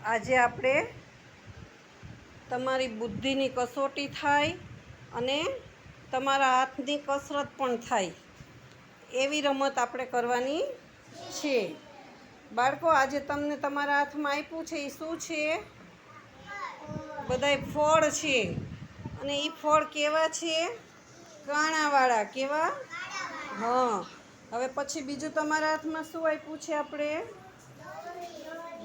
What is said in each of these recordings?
આજે આપણે તમારી બુદ્ધિની કસોટી થાય અને તમારા હાથની કસરત પણ થાય એવી રમત આપણે કરવાની છે. બાળકો, આજે તમને તમારા હાથમાં આપ્યું છે એ શું છે? બધાય ફળ છે. અને એ ફળ કેવા છે? કાણાવાળા. કેવા? હા. હવે પછી બીજું તમારા હાથમાં શું આપ્યું છે? આપણે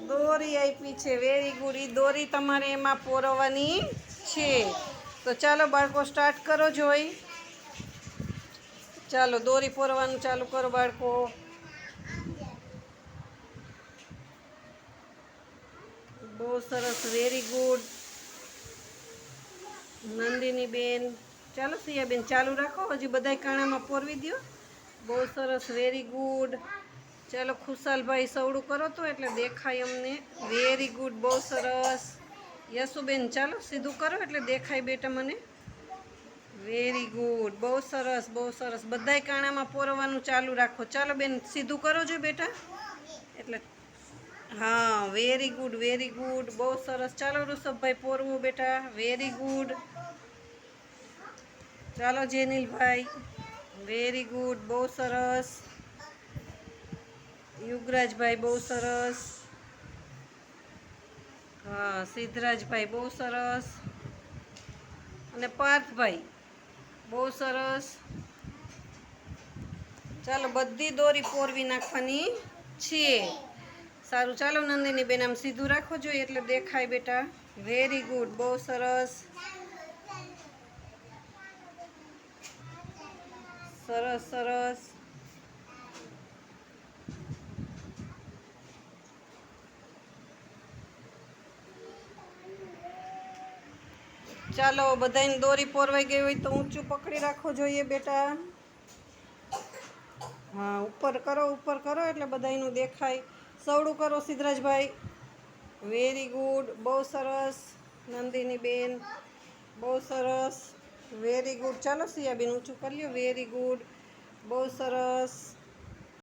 દોરી આપી છે. Very good. એ દોરી તમારે એમાં પોરવવાની છે. તો ચાલો બાળકો, સ્ટાર્ટ કરો. જોઈ, ચાલો દોરી પોરવાનું ચાલુ કરો બાળકો. બહુ સરસ. વેરી ગુડ નંદિની બેન. ચાલો સિયા બેન, ચાલુ રાખો. હજી બધાય કાણામાં પોરવી દો. બહુ સરસ. Very good. ચાલો ખુશાલભાઈ, સવડું કરો તો એટલે દેખાય અમને. Very good. બહુ સરસ. યશુબેન, ચાલો સીધું કરો એટલે દેખાય બેટા મને. Very good. બહુ સરસ, બહુ સરસ. બધાય કાણામાં પોરવાનું ચાલુ રાખો. ચાલો બેન, સીધું કરો છો બેટા. એટલે હા, વેરી ગુડ, વેરી ગુડ. બહુ સરસ. ચાલો ઋષભભાઈ, પોરવું બેટા. Very good. ચાલો જેનિલભાઈ. Very good. બહુ સરસ. યુગરાજભાઈ, બહુ સરસ. હા, સિદ્ધરાજભાઈ, બહુ સરસ. અને પાર્થભાઈ, બહુ સરસ. ચાલો બધી દોરી પોરવી નાખવાની છે. સારું. ચાલો નંદિની બેન, આમ સીધું રાખો જોઈએ એટલે દેખાય બેટા. Very good. બહુ સરસ. સરસ, સરસ. ચાલો બધાને દોરી પોરવાઈ ગઈ હોય તો ઊંચું પકડી રાખવો જોઈએ બેટા. હા, ઉપર કરો, ઉપર કરો એટલે બધાયનું દેખાય. સવડું કરો સિદ્ધરાજભાઈ. Very good. બહુ સરસ. નંદિની બેન, બહુ સરસ. Very good. ચાલો સિયાબેન, ઊંચું કરી લ્યો. Very good. બહુ સરસ.